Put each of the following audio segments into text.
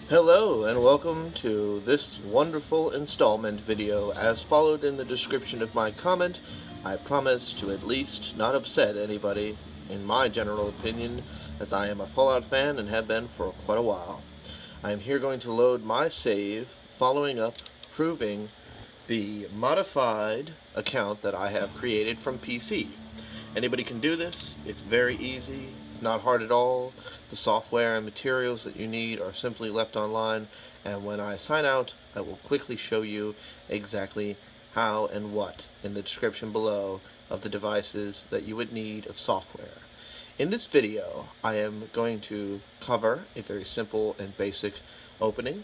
Hello and welcome to this wonderful installment video. As followed in the description of my comment, I promise to at least not upset anybody, in my general opinion, as I am a FallOut fan and have been for quite a while. I am here going to load my save, following up, proving the modified account that I have created from PC. Anybody can do this. It's very easy. It's not hard at all. The software and materials that you need are simply left online, and when I sign out, I will quickly show you exactly how and what in the description below of the devices that you would need of software. In this video, I am going to cover a very simple and basic opening,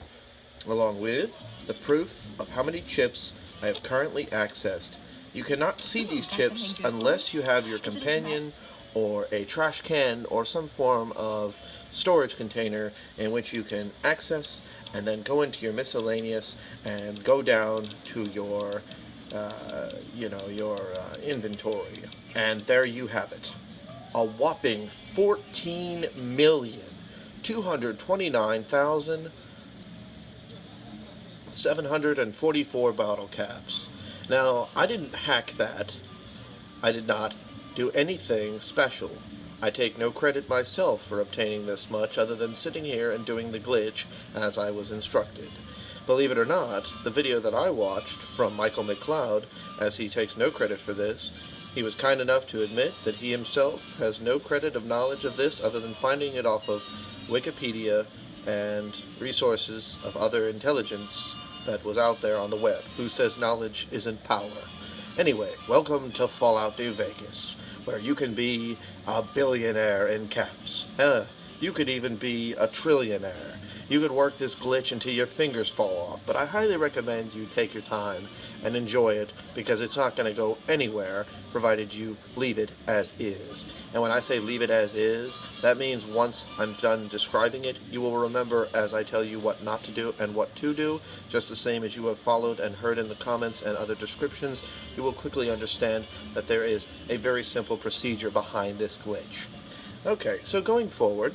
along with the proof of how many chips I have currently accessed. You cannot see these chips unless you have your companion or a trash can or some form of storage container in which you can access and then go into your miscellaneous and go down to your inventory, and there you have it. A whopping 14,229,744 bottle caps. Now, I didn't hack that. I did not do anything special. I take no credit myself for obtaining this much other than sitting here and doing the glitch as I was instructed. Believe it or not, the video that I watched from Michael McLeod, as he takes no credit for this, he was kind enough to admit that he himself has no credit of knowledge of this other than finding it off of Wikipedia and resources of other intelligence that was out there on the web. Who says knowledge isn't power? Anyway, welcome to FallOut New Vegas, where you can be a billionaire in caps. You could even be a trillionaire. You could work this glitch until your fingers fall off, but I highly recommend you take your time and enjoy it, because it's not going to go anywhere provided you leave it as is. And when I say leave it as is, that means once I'm done describing it, you will remember as I tell you what not to do and what to do, just the same as you have followed and heard in the comments and other descriptions. You will quickly understand that there is a very simple procedure behind this glitch. Okay, so going forward,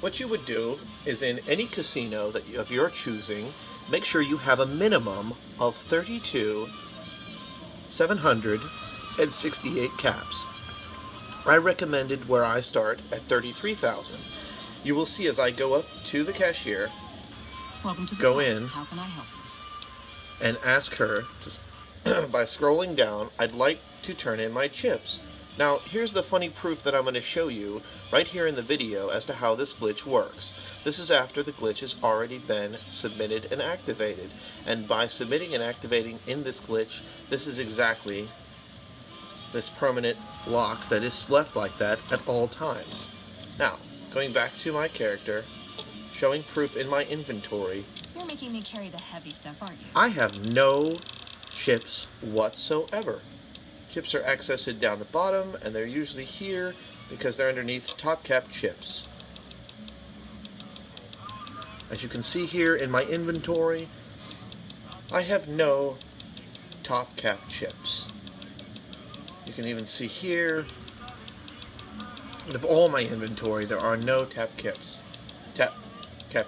what you would do is in any casino of your choosing, make sure you have a minimum of 32,768 caps. I recommended where I start at 33,000. You will see as I go up to the cashier, go in How can I help? and ask her to, by scrolling down, I'd like to turn in my chips. Now, here's the funny proof that I'm going to show you right here in the video as to how this glitch works. This is after the glitch has already been submitted and activated. And by submitting and activating in this glitch, this is exactly this permanent lock that is left like that at all times. Now, going back to my character, showing proof in my inventory. You're making me carry the heavy stuff, aren't you? I have no chips whatsoever. Chips are accessed down the bottom, and they're usually here because they're underneath top cap chips. As you can see here in my inventory, I have no top cap chips. You can even see here, out of all my inventory, there are no top cap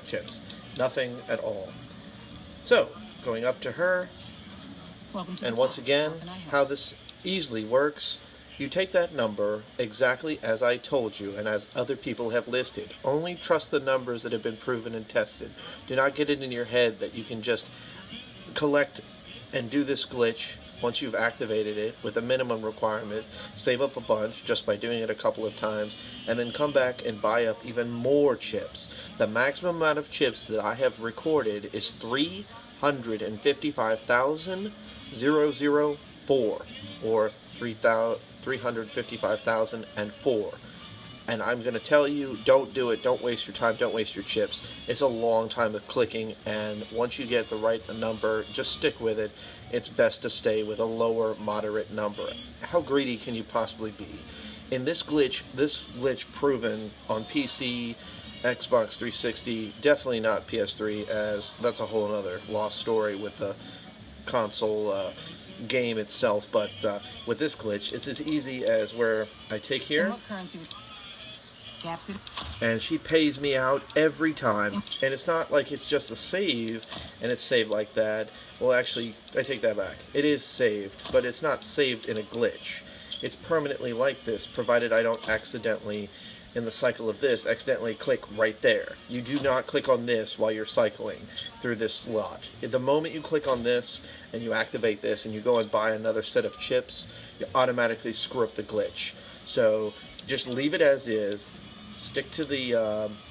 chips. Nothing at all. So, going up to her, and once again, how this easily works, you take that number exactly as I told you and as other people have listed. Only trust the numbers that have been proven and tested. Do not get it in your head that you can just collect and do this glitch once you've activated it with a minimum requirement, save up a bunch just by doing it a couple of times, and then come back and buy up even more chips. The maximum amount of chips that I have recorded is 355,004, or 355,004. And I'm going to tell you, don't do it, don't waste your time, don't waste your chips. It's a long time of clicking, and once you get the right number, just stick with it. It's best to stay with a lower, moderate number. How greedy can you possibly be? In this glitch proven on PC, Xbox 360, definitely not PS3, as that's a whole other lost story with the console game itself, but with this glitch, it's as easy as where I take here, and she pays me out every time. And it's not like it's just a save and it's saved like that. Well, actually, I take that back. It is saved, but it's not saved in a glitch. It's permanently like this, provided I don't accidentally, in the cycle of this, accidentally click right there. You do not click on this while you're cycling through this lot. The moment you click on this and you activate this and you go and buy another set of chips, you automatically screw up the glitch. So just leave it as is. Stick to the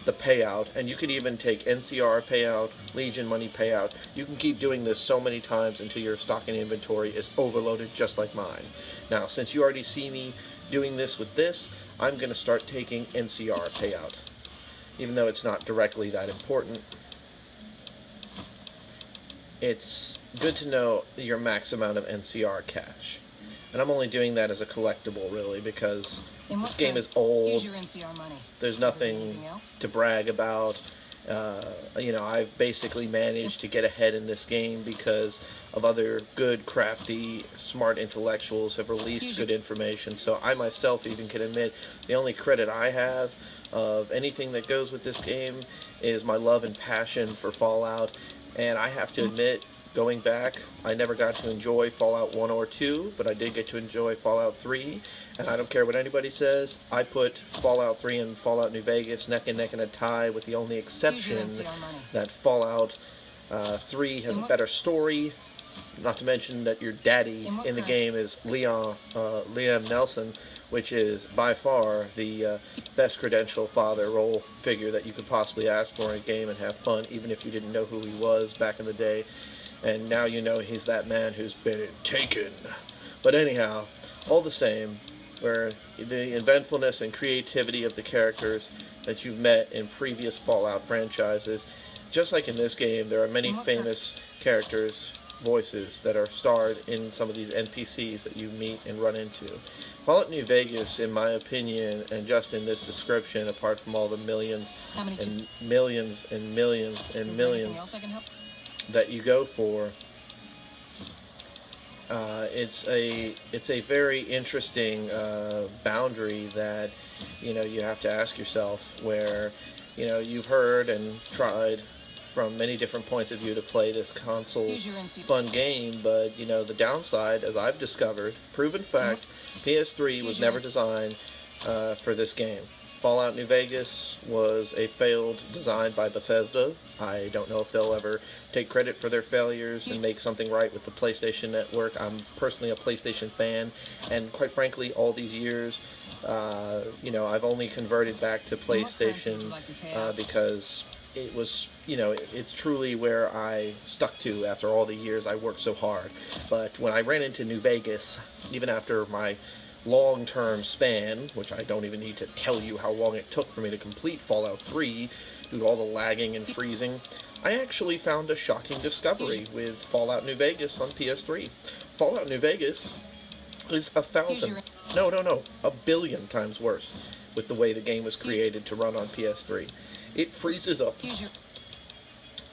payout, and you could even take NCR payout, Legion money payout. You can keep doing this so many times until your stock and inventory is overloaded, just like mine. Now, since you already see me doing this with this, I'm going to start taking NCR payout, even though it's not directly that important. It's good to know your max amount of NCR cash. And I'm only doing that as a collectible, really, because this game is old. There's nothing to brag about. You know, I've basically managed to get ahead in this game because of other good, crafty, smart intellectuals have released good information. So I myself even can admit the only credit I have of anything that goes with this game is my love and passion for Fallout. And I have to admit, going back, I never got to enjoy Fallout 1 or 2, but I did get to enjoy Fallout 3, and I don't care what anybody says, I put Fallout 3 and Fallout New Vegas neck and neck in a tie, with the only exception that Fallout 3 has a better story, not to mention that your daddy in the game is Liam Nelson, which is by far the best credential father role figure that you could possibly ask for in a game and have fun, even if you didn't know who he was back in the day. And now you know he's that man who's been taken. But anyhow, all the same, where the inventfulness and creativity of the characters that you've met in previous Fallout franchises, just like in this game, there are many famous characters, voices that are starred in some of these NPCs that you meet and run into. Fallout New Vegas, in my opinion, and just in this description, apart from all the millions and millions and millions and millions that you go for, it's a very interesting boundary that you have to ask yourself, where you've heard and tried from many different points of view to play this console fun game, but the downside, as I've discovered, proven fact, PS3 was never designed for this game. Fallout New Vegas was a failed design by Bethesda. I don't know if they'll ever take credit for their failures and make something right with the PlayStation Network. I'm personally a PlayStation fan, and quite frankly, all these years, I've only converted back to PlayStation because it was, it's truly where I stuck to after all the years I worked so hard. But when I ran into New Vegas, even after my long-term span, which I don't even need to tell you how long it took for me to complete Fallout 3 due to all the lagging and freezing, I actually found a shocking discovery with Fallout New Vegas on PS3. Fallout New Vegas is 1,000 times worse with the way the game was created to run on PS3. It freezes up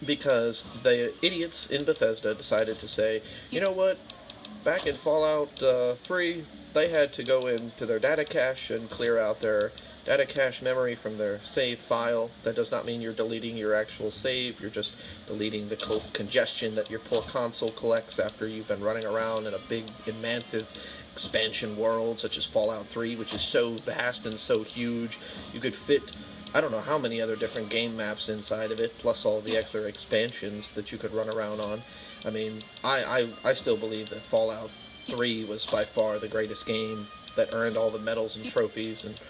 because the idiots in Bethesda decided to say, you know what, back in Fallout 3, they had to go into their data cache and clear out their data cache memory from their save file. That does not mean you're deleting your actual save, you're just deleting the congestion that your poor console collects after you've been running around in a big, immensive expansion world such as Fallout 3, which is so vast and so huge, you could fit I don't know how many other different game maps inside of it, plus all the extra expansions that you could run around on. I mean, I still believe that Fallout 3 was by far the greatest game that earned all the medals and trophies and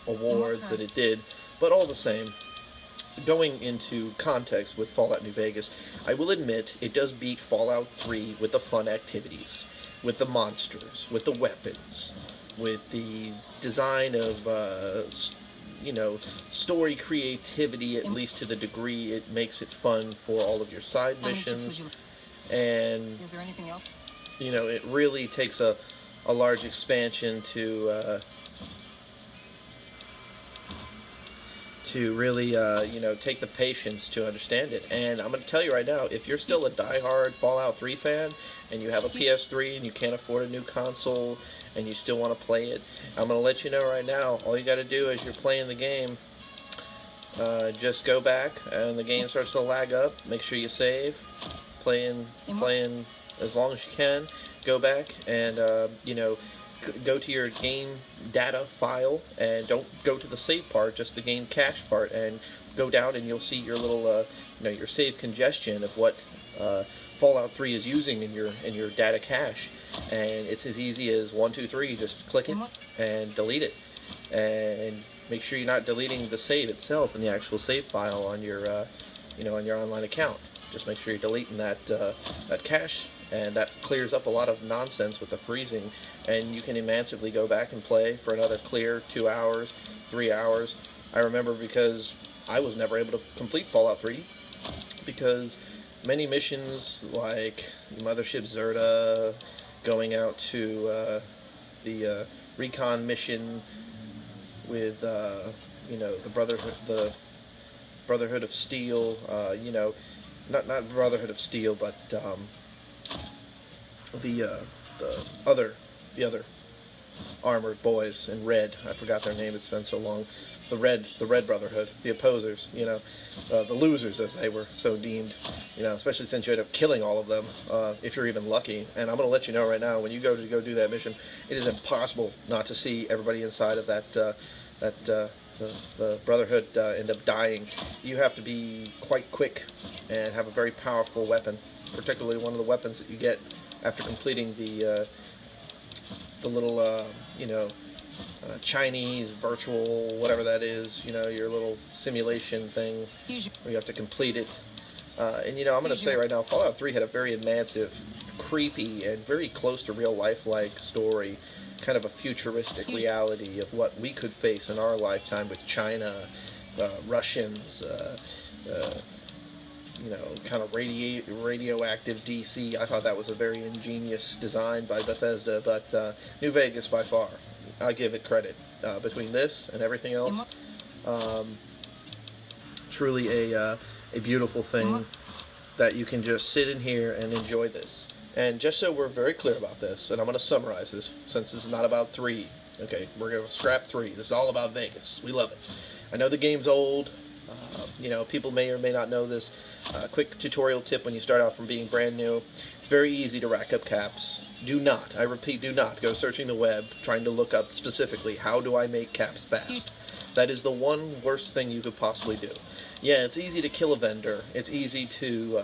awards that it did. But all the same, going into context with Fallout New Vegas, I will admit it does beat Fallout 3 with the fun activities, with the monsters, with the weapons, with the design of story creativity, at least to the degree it makes it fun for all of your side missions. And is there anything else? It really takes a large expansion to to really, you know, take the patience to understand it. And I'm going to tell you right now, if you're still a die-hard Fallout 3 fan and you have a PS3 and you can't afford a new console and you still want to play it, I'm going to let you know right now, all you got to do as you're playing the game, just go back and the game starts to lag up, make sure you save, playing as long as you can, go back and, you know, go to your game data file and don't go to the save part, just the game cache part, and go down and you'll see your little you know, your save congestion of what Fallout 3 is using in your data cache, and it's as easy as 1, 2, 3. Just click it and delete it, and make sure you're not deleting the save itself in the actual save file on your you know, on your online account. Just make sure you're deleting that that cache, and that clears up a lot of nonsense with the freezing, and you can massively go back and play for another clear 2 hours, 3 hours. I remember because I was never able to complete Fallout 3 because many missions like Mothership Zerta, going out to the recon mission with you know, the Brotherhood of Steel, you know, not Brotherhood of Steel, but the other armored boys in red. I forgot their name. It's been so long. The Red Brotherhood, the opposers. You know, the losers as they were so deemed. You know, especially since you end up killing all of them, if you're even lucky. And I'm gonna let you know right now, when you go do that mission, it is impossible not to see everybody inside of that the Brotherhood end up dying. You have to be quite quick and have a very powerful weapon, particularly one of the weapons that you get after completing the little you know, Chinese virtual whatever that is, you know, your little simulation thing where you have to complete it. And you know, I'm going to say right now, Fallout 3 had a very immersive, creepy, and very close to real life-like story, kind of a futuristic reality of what we could face in our lifetime with China, Russians, you know, kind of radioactive DC. I thought that was a very ingenious design by Bethesda, but New Vegas by far, I give it credit. Between this and everything else, truly a beautiful thing that you can just sit in here and enjoy this. And just so we're very clear about this, and I'm going to summarize this, since this is not about 3, okay, we're going to scrap 3. This is all about Vegas. We love it. I know the game's old. You know, people may or may not know this. Quick tutorial tip when you start out from being brand new. It's very easy to rack up caps. Do not, I repeat, do not go searching the web trying to look up specifically, how do I make caps fast? That is the one worst thing you could possibly do. Yeah, it's easy to kill a vendor. It's easy to,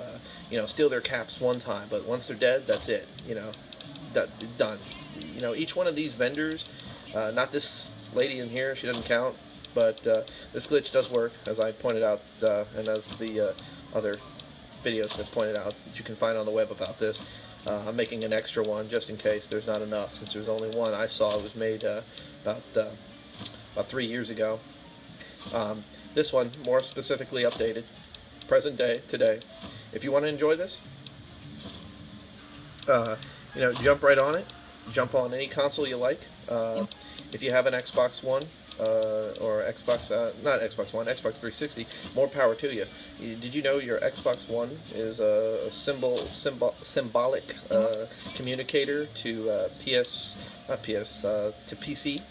you know, steal their caps one time, but once they're dead, that's it. You know, done. You know, each one of these vendors, not this lady in here, she doesn't count, but this glitch does work, as I pointed out, and as the other videos have pointed out that you can find on the web about this. I'm making an extra one just in case there's not enough, since there's only one I saw. It was made about 3 years ago. This one, more specifically updated, present day, today. If you want to enjoy this, you know, jump right on it. Jump on any console you like. If you have an Xbox One, or Xbox, not Xbox One, Xbox 360, more power to you. Did you know your Xbox One is a symbolic communicator to to PC,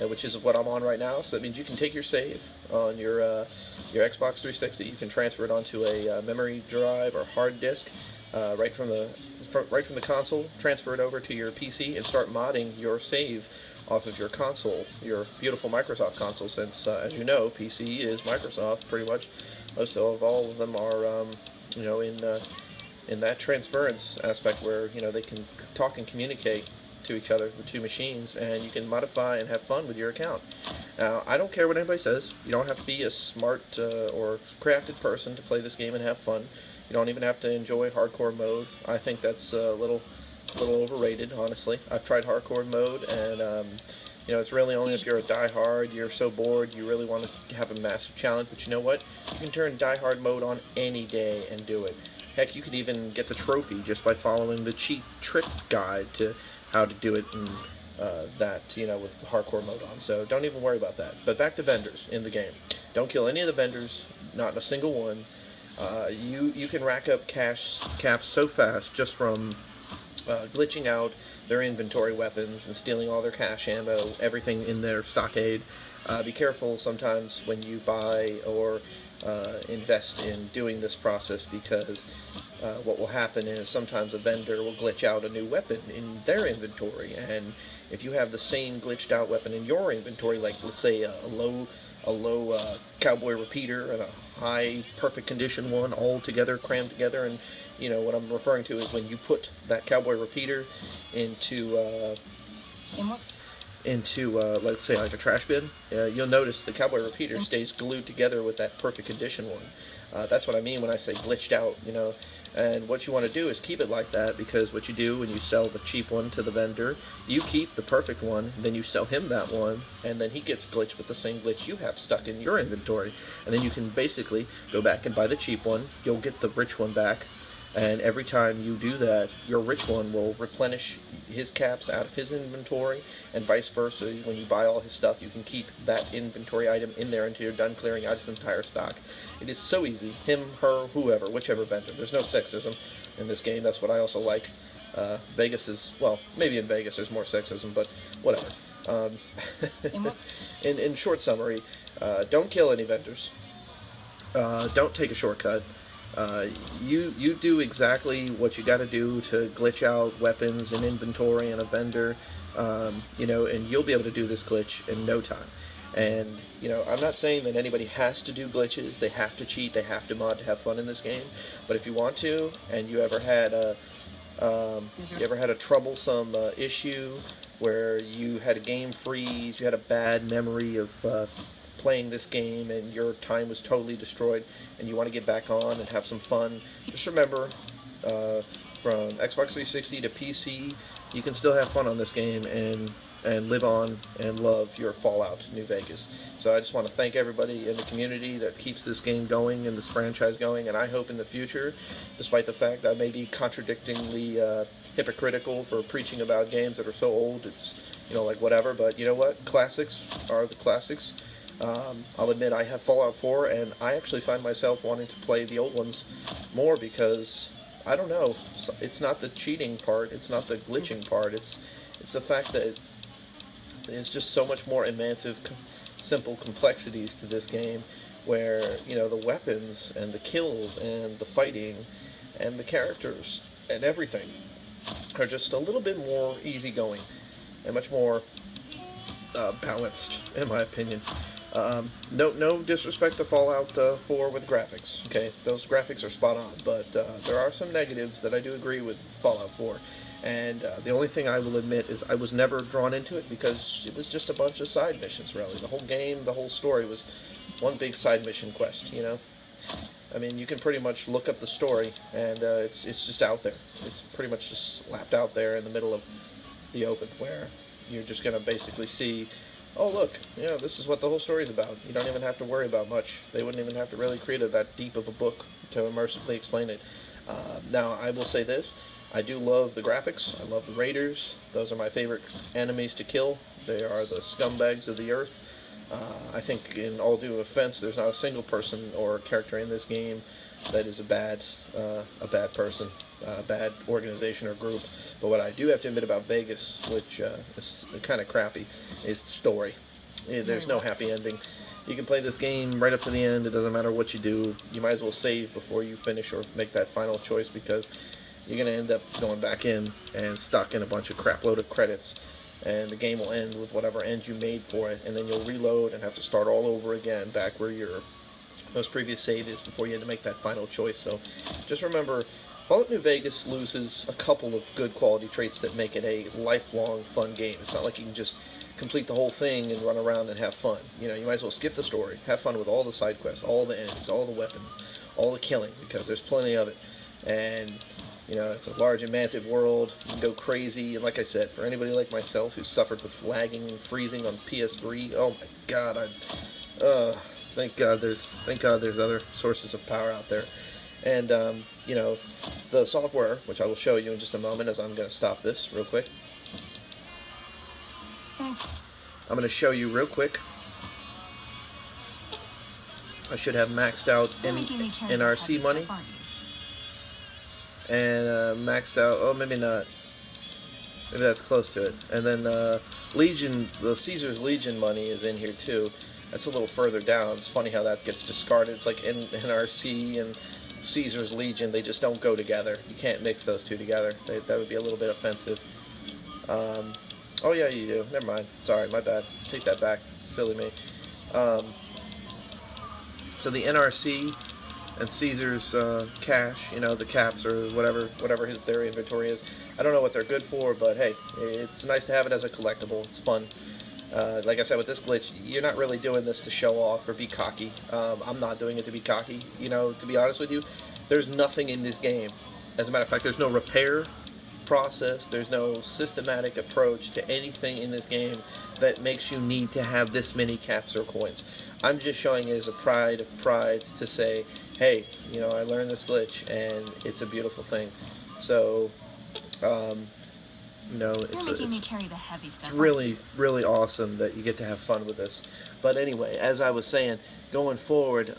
which is what I'm on right now. So that means you can take your save on your Xbox 360, you can transfer it onto a memory drive or hard disk, right from the console, transfer it over to your PC, and start modding your save off of your console, your beautiful Microsoft console, since, as you know, PC is Microsoft, pretty much. Most of all of them are, you know, in that transference aspect where, you know, they can talk and communicate to each other, the two machines, and you can modify and have fun with your account. Now, I don't care what anybody says. You don't have to be a smart or crafted person to play this game and have fun. You don't even have to enjoy hardcore mode. I think that's a little overrated, honestly. I've tried hardcore mode, and you know, it's really only if you're a die-hard, you're so bored, you really want to have a massive challenge. But you know what? You can turn die-hard mode on any day and do it. Heck, you could even get the trophy just by following the cheat trick guide to how to do it in that, with hardcore mode on. So don't even worry about that. But back to vendors in the game. Don't kill any of the vendors, not a single one. You can rack up caps so fast just from glitching out their inventory weapons and stealing all their cache ammo, everything in their stockade. Be careful sometimes when you buy or invest in doing this process, because what will happen is sometimes a vendor will glitch out a new weapon in their inventory, and if you have the same glitched out weapon in your inventory, like let's say a low cowboy repeater and a high perfect condition one all together crammed together, and what I'm referring to is when you put that cowboy repeater into let's say like a trash bin, you'll notice the cowboy repeater stays glued together with that perfect condition one. That's what I mean when I say glitched out, and what you want to do is keep it like that, because what you do when you sell the cheap one to the vendor, you keep the perfect one, then you sell him that one, and then he gets glitched with the same glitch you have stuck in your inventory, and then you can basically go back and buy the cheap one, you'll get the rich one back. And every time you do that, your rich one will replenish his caps out of his inventory, and vice versa. When you buy all his stuff, you can keep that inventory item in there until you're done clearing out his entire stock. It is so easy. Him, her, whoever, whichever vendor. There's no sexism in this game. That's what I also like. Vegas is, well, maybe in Vegas there's more sexism, but whatever. In short summary, don't kill any vendors. Don't take a shortcut. You do exactly what you got to do to glitch out weapons and inventory and a vendor, and you'll be able to do this glitch in no time. And I'm not saying that anybody has to do glitches, they have to cheat, they have to mod to have fun in this game. But if you want to, and you ever had a troublesome issue where you had a game freeze, you had a bad memory of playing this game and your time was totally destroyed, and you want to get back on and have some fun, just remember, from Xbox 360 to PC, you can still have fun on this game and live on and love your FallOut New Vegas. So I just want to thank everybody in the community that keeps this game going and this franchise going, and I hope in the future, despite the fact I may be contradictingly hypocritical for preaching about games that are so old, it's like whatever, but you know what, classics are the classics. I'll admit I have Fallout 4, and I actually find myself wanting to play the old ones more, because I don't know, it's not the cheating part, it's not the glitching part, it's the fact that there's just so much more immersive, simple complexities to this game, where the weapons and the kills and the fighting and the characters and everything are just a little bit more easygoing and much more balanced, in my opinion. No disrespect to Fallout 4 with graphics, okay? Those graphics are spot on, but there are some negatives that I do agree with Fallout 4. And the only thing I will admit is I was never drawn into it, because it was just a bunch of side missions, really. The whole game, the whole story was one big side mission quest, I mean, you can pretty much look up the story, and it's just out there. It's pretty much just slapped out there in the middle of the open, where you're just going to basically see, oh look, this is what the whole story is about. You don't even have to worry about much. They wouldn't even have to really create that deep of a book to immersively explain it. Now, I will say this. I do love the graphics. I love the raiders. Those are my favorite enemies to kill. They are the scumbags of the earth. I think, in all due offense, there's not a single person or character in this game that is a bad person, a bad organization or group. But what I do have to admit about Vegas, which is kind of crappy, is the story. There's no happy ending. You can play this game right up to the end. It doesn't matter what you do. You might as well save before you finish or make that final choice, because you're going to end up going back in and stuck in a bunch of crap load of credits, and the game will end with whatever end you made for it, and then you'll reload and have to start all over again back where your most previous save is before you had to make that final choice. So just remember, FallOut New Vegas loses a couple of good quality traits that make it a lifelong fun game. It's not like you can just complete the whole thing and run around and have fun. You might as well skip the story, have fun with all the side quests, all the enemies, all the weapons, all the killing, because there's plenty of it. And it's a large, immersive world. You can go crazy. And like I said, for anybody like myself who suffered with lagging and freezing on PS3, oh my God, thank God there's other sources of power out there. And the software, which I will show you in just a moment, as I'm going to stop this real quick. Thanks. I'm going to show you real quick. I should have maxed out NRC money. And maxed out, oh maybe not. Maybe that's close to it. And then Legion, the Caesar's Legion money is in here too. That's a little further down. It's funny how that gets discarded. It's like NRC and Caesar's Legion, they just don't go together. You can't mix those two together. That would be a little bit offensive. Oh yeah, you do. Never mind. Sorry, my bad. Take that back. Silly me. So the NRC and Caesar's cash, you know, the caps or whatever their inventory is. I don't know what they're good for, but hey, it's nice to have it as a collectible. It's fun. Like I said, with this glitch, you're not really doing this to show off or be cocky. I'm not doing it to be cocky. You know, to be honest with you, there's nothing in this game. As a matter of fact, there's no repair process. There's no systematic approach to anything in this game that makes you need to have this many caps or coins. I'm just showing it as a pride to say, hey, you know, I learned this glitch and it's a beautiful thing. So, you know, it's really, really awesome that you get to have fun with this. But anyway, as I was saying, going forward,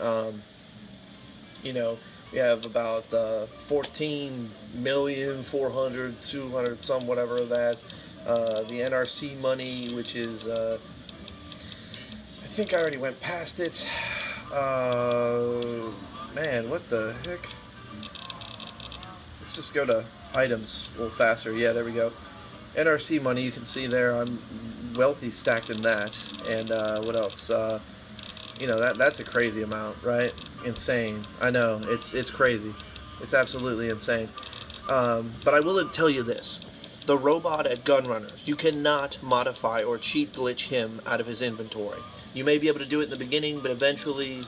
you know, we have about 14,400,000, 200, some whatever of that. The NRC money, which is, I think I already went past it. Man, what the heck? Let's just go to items a little faster. Yeah, there we go. NRC money, you can see there, I'm wealthy stacked in that. And what else? You know, that's a crazy amount, right? Insane. I know, it's crazy. It's absolutely insane. But I will tell you this. The robot at Gunrunner, you cannot modify or cheat glitch him out of his inventory. You may be able to do it in the beginning, but eventually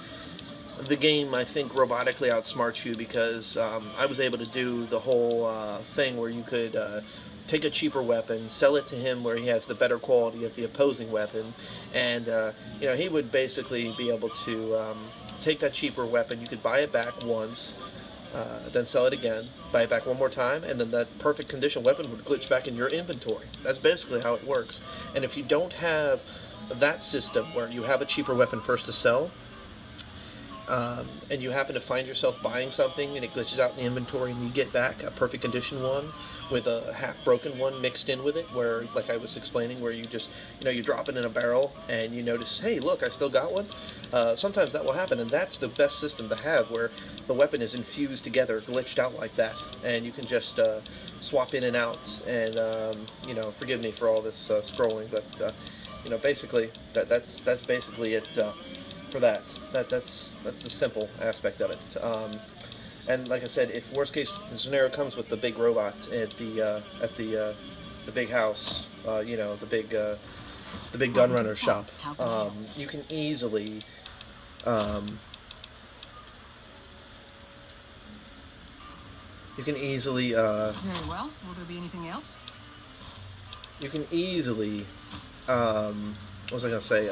the game, I think, robotically outsmarts you, because I was able to do the whole thing where you could take a cheaper weapon, sell it to him where he has the better quality of the opposing weapon, and you know, he would basically be able to take that cheaper weapon. You could buy it back once, then sell it again, buy it back one more time, and then that perfect condition weapon would glitch back in your inventory. That's basically how it works. And if you don't have that system where you have a cheaper weapon first to sell, and you happen to find yourself buying something and it glitches out in the inventory and you get back a perfect condition one with a half broken one mixed in with it, where, like I was explaining, where you just, you know, you drop it in a barrel and you notice, hey, look, I still got one. Sometimes that will happen, and that's the best system to have, where the weapon is infused together, glitched out like that, and you can just swap in and out. And you know, forgive me for all this scrolling, but you know, basically that's basically it. For that's the simple aspect of it. And like I said, if worst case scenario comes with the big robots at the big house, you know, the big Gunrunner shop, you can easily very well. Will there be anything else? You can easily what was I gonna say?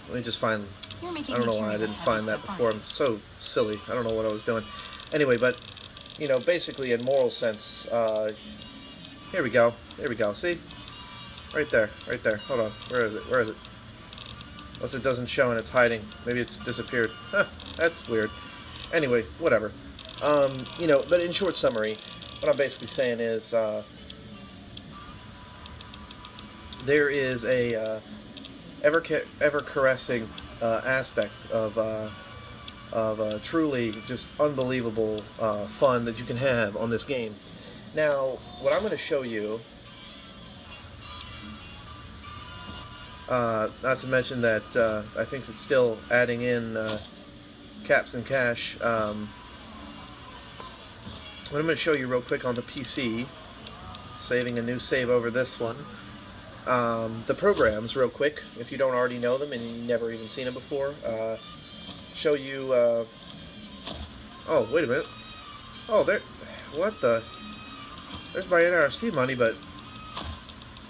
Let me just find, I don't know why I didn't find that before. I'm so silly. I don't know what I was doing. Anyway, but, you know, basically in moral sense, here we go. Here we go. See? Right there. Right there. Hold on. Where is it? Where is it? Unless it doesn't show and it's hiding. Maybe it's disappeared. Huh, that's weird. Anyway, whatever. You know, but in short summary, what I'm basically saying is, there is a, ever caressing aspect of truly just unbelievable fun that you can have on this game. Now, what I'm going to show you, not to mention that I think it's still adding in caps and cash. What I'm going to show you real quick on the PC, saving a new save over this one. The programs, real quick, if you don't already know them and you've never even seen them before, show you, oh, wait a minute, oh, there, what the, there's my NRC money, but I'm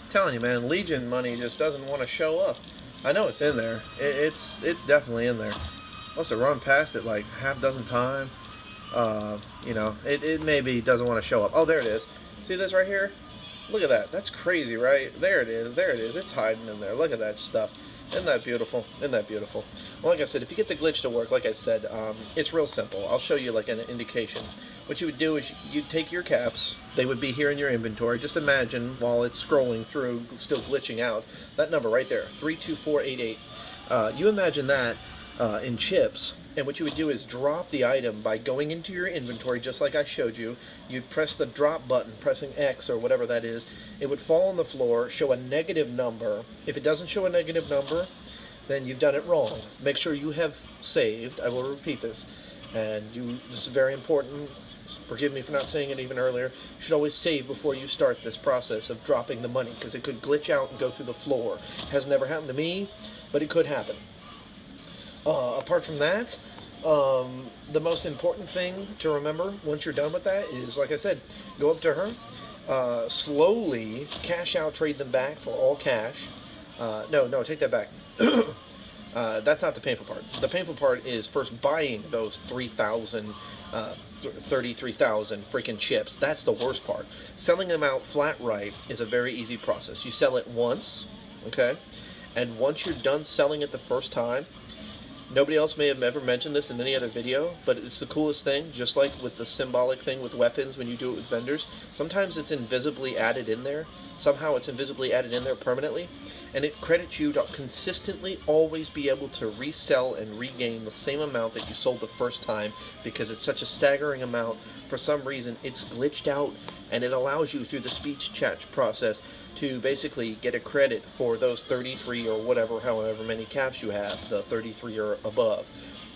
telling you, man, Legion money just doesn't want to show up. I know it's in there, it's definitely in there. Must have run past it like half dozen times. You know, it maybe doesn't want to show up. Oh, there it is. See this right here? Look at that. That's crazy, right? There it is. There it is. It's hiding in there. Look at that stuff. Isn't that beautiful? Isn't that beautiful? Well, like I said, if you get the glitch to work, like I said, it's real simple. I'll show you like an indication. What you would do is you'd take your caps. They would be here in your inventory. Just imagine while it's scrolling through, still glitching out, that number right there, 32488. You imagine that in chips, and what you would do is drop the item by going into your inventory, just like I showed you. You'd press the drop button, pressing X or whatever that is. It would fall on the floor, show a negative number. If it doesn't show a negative number, then you've done it wrong. Make sure you have saved. I will repeat this, and this is very important. Forgive me for not saying it even earlier. You should always save before you start this process of dropping the money, because it could glitch out and go through the floor. It has never happened to me, but it could happen. Apart from that, the most important thing to remember once you're done with that is, like I said, go up to her, slowly cash out, trade them back for all cash. No, take that back. That's not the painful part. The painful part is first buying those 33,000 freaking chips. That's the worst part. Selling them out flat right is a very easy process. You sell it once, okay? And once you're done selling it the first time, nobody else may have ever mentioned this in any other video, but it's the coolest thing, just like with the symbolic thing with weapons when you do it with vendors. Sometimes it's invisibly added in there. Somehow it's invisibly added in there permanently, and it credits you to consistently always be able to resell and regain the same amount that you sold the first time, because it's such a staggering amount. For some reason, it's glitched out, and it allows you through the speech chat process to basically get a credit for those 33 or whatever, however many caps you have, the 33 or above.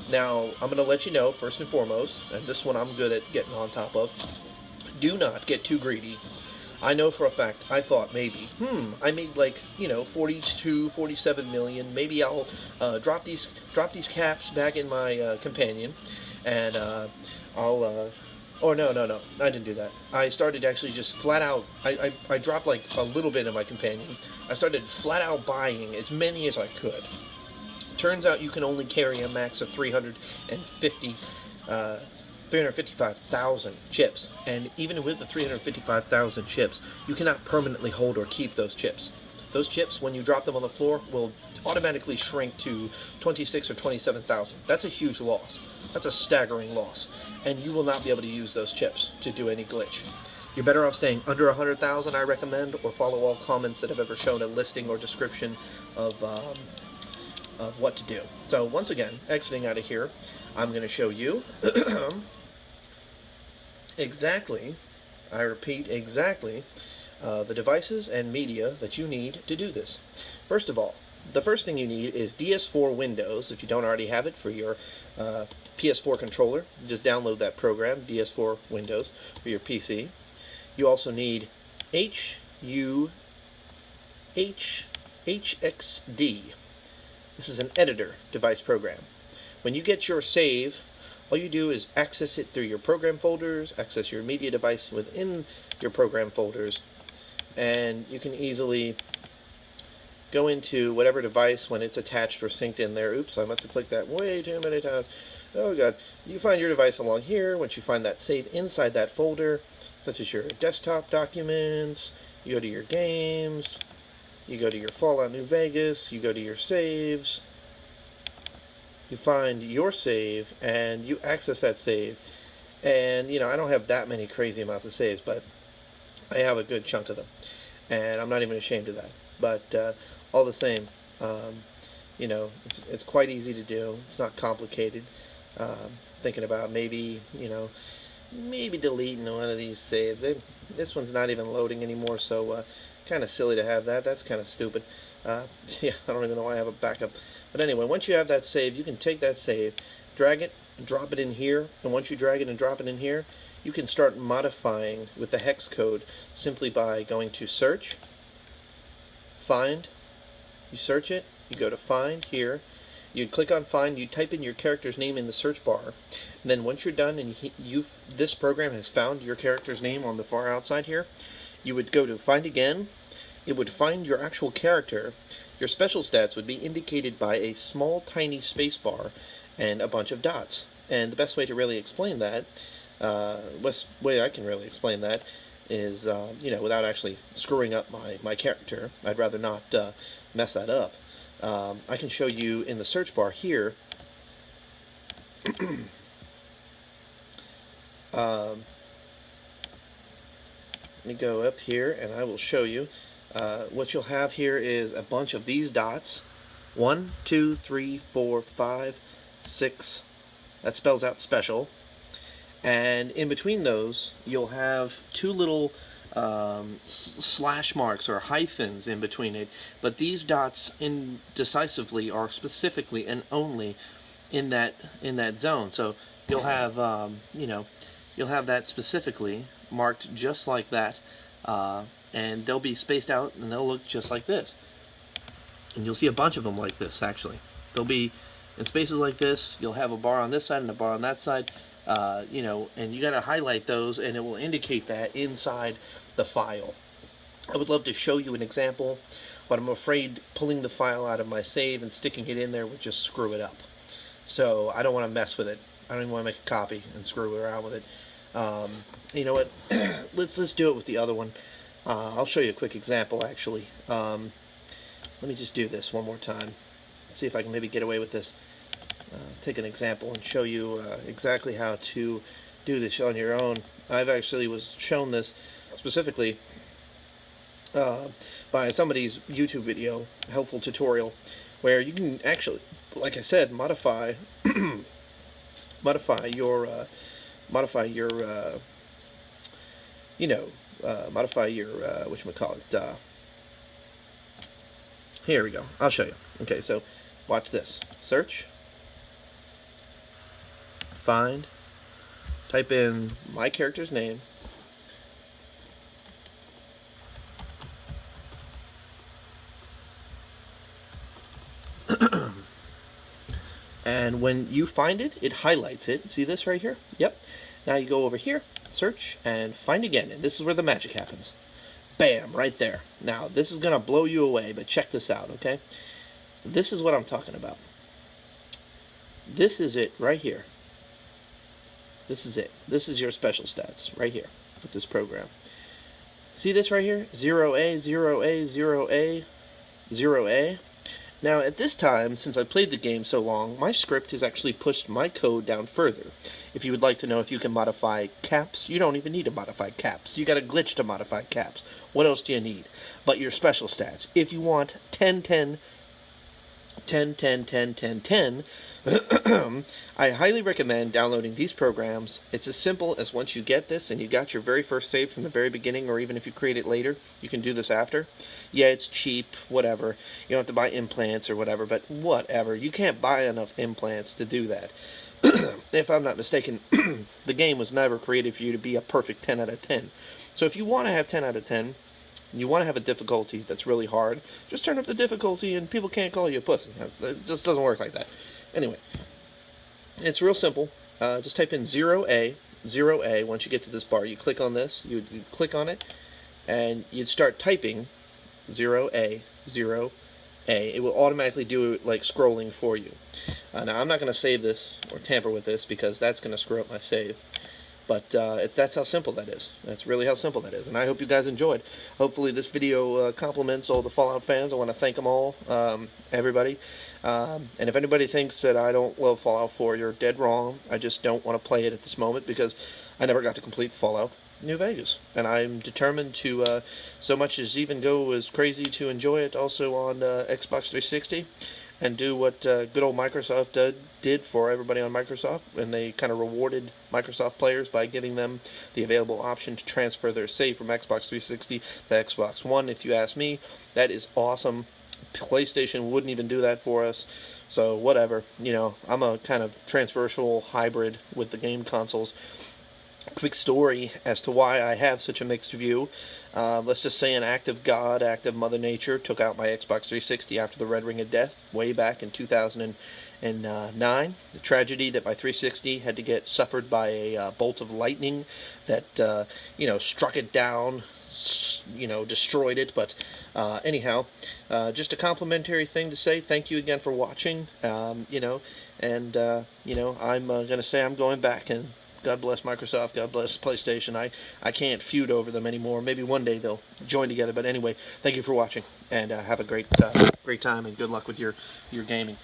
Now, I'm going to let you know, first and foremost, and this one I'm good at getting on top of, do not get too greedy. I know for a fact, I thought maybe, I made like, 42, 47 million, maybe I'll drop these caps back in my companion, and oh, no, I didn't do that. I started actually just flat out, I dropped like a little bit in my companion. I started flat out buying as many as I could. Turns out you can only carry a max of 355,000 chips, and even with the 355,000 chips, you cannot permanently hold or keep those chips. Those chips, when you drop them on the floor, will automatically shrink to 26 or 27,000. That's a huge loss. That's a staggering loss, and you will not be able to use those chips to do any glitch. You're better off staying under 100,000, I recommend, or follow all comments that have ever shown a listing or description of what to do. So once again, exiting out of here, I'm going to show you exactly, I repeat, exactly the devices and media that you need to do this. First of all, the first thing you need is DS4 Windows. If you don't already have it for your PS4 controller, just download that program, DS4 Windows, for your PC. You also need HXD. This is an editor device program. When you get your save, all you do is access it through your program folders, access your media device within your program folders, and you can easily go into whatever device when it's attached or synced in there. Oops, I must have clicked that way too many times. Oh god. You find your device along here. Once you find that save inside that folder, such as your desktop documents, you go to your games, you go to your FallOut New Vegas, you go to your saves, you find your save, and you access that save. And, I don't have that many crazy amounts of saves, but I have a good chunk of them. And I'm not even ashamed of that. But all the same, it's quite easy to do. It's not complicated. Thinking about maybe deleting one of these saves. This one's not even loading anymore, so kind of silly to have that. That's kind of stupid. Yeah, I don't even know why I have a backup. But anyway, once you have that save, you can take that save, drag it, and drop it in here. And once you drag it and drop it in here, you can start modifying with the hex code simply by going to search, find, you search it, you go to find here, you click on find, you type in your character's name in the search bar, and then once you're done and this program has found your character's name on the far outside here, you would go to find again. It would find your actual character. Your special stats would be indicated by a small tiny space bar and a bunch of dots. And the best way to really explain that, best way I can really explain that, is, you know, without actually screwing up my character. I'd rather not mess that up. I can show you in the search bar here. Let me go up here and I will show you. What you'll have here is a bunch of these dots. 1, 2, 3, 4, 5, 6. That spells out special. And in between those, you'll have two little slash marks or hyphens in between it. But these dots indecisively are specifically and only in that zone. So you'll have you know, you'll have that specifically marked just like that, and they'll be spaced out and they'll look just like this. And you'll see a bunch of them like this. Actually, they'll be in spaces like this. You'll have a bar on this side and a bar on that side. You know, and you got to highlight those, and it will indicate that inside the file. I would love to show you an example, but I'm afraid pulling the file out of my save and sticking it in there would just screw it up. So I don't want to mess with it. I don't even want to make a copy and screw around with it. You know what? let's do it with the other one. I'll show you a quick example, actually. Let me just do this one more time. See if I can maybe get away with this. Take an example and show you exactly how to do this on your own. I've actually was shown this specifically by somebody's YouTube video, helpful tutorial, where you can actually, like I said, modify modify your you know, modify your whatchamacallit, here we go. I'll show you. Okay, so watch this. Search, find, type in my character's name, and when you find it, it highlights it. See this right here? Yep. Now you go over here, search, and find again, and this is where the magic happens. Bam, right there. Now, this is going to blow you away, but check this out, okay? This is what I'm talking about. This is it right here. This is it. This is your special stats right here with this program. See this right here? 0A, 0A, 0A, 0A. Now, at this time, since I played the game so long, my script has actually pushed my code down further. If you would like to know if you can modify caps, you don't even need to modify caps. You got a glitch to modify caps. What else do you need? But your special stats. If you want 10, 10, 10, 10, 10, 10, 10, I highly recommend downloading these programs. It's as simple as once you get this and you got your very first save from the very beginning, or even if you create it later, you can do this after. Yeah, it's cheap, whatever. You don't have to buy implants or whatever, but whatever. You can't buy enough implants to do that. If I'm not mistaken, the game was never created for you to be a perfect 10 out of 10. So if you want to have 10 out of 10, you want to have a difficulty that's really hard, just turn up the difficulty and people can't call you a pussy. It just doesn't work like that. Anyway, it's real simple. Just type in 0A, 0A. Once you get to this bar, you click on this, you click on it, and you'd start typing 0A, 0A. It will automatically do it like scrolling for you. Now, I'm not going to save this or tamper with this because that's going to screw up my save. But that's how simple that is. That's really how simple that is. And I hope you guys enjoyed. Hopefully this video compliments all the Fallout fans. I want to thank them all, everybody. And if anybody thinks that I don't love Fallout 4, you're dead wrong. I just don't want to play it at this moment because I never got to complete Fallout New Vegas. And I'm determined to, so much as even go as crazy to enjoy it also on Xbox 360. And do what good old Microsoft did for everybody on Microsoft, and they kind of rewarded Microsoft players by giving them the available option to transfer their save from Xbox 360 to Xbox One. If you ask me, that is awesome. PlayStation wouldn't even do that for us, so whatever. You know, I'm a kind of transversal hybrid with the game consoles. Quick story as to why I have such a mixed view. Let's just say an act of God, act of Mother Nature, took out my Xbox 360 after the Red Ring of Death way back in 2009. The tragedy that my 360 had to get suffered by a bolt of lightning that, you know, struck it down, you know, destroyed it. But anyhow, just a complimentary thing to say. Thank you again for watching, you know, and, you know, I'm going to say I'm going back and God bless Microsoft. God bless PlayStation. I can't feud over them anymore. Maybe one day they'll join together. But anyway, thank you for watching, and have a great time, and good luck with your gaming.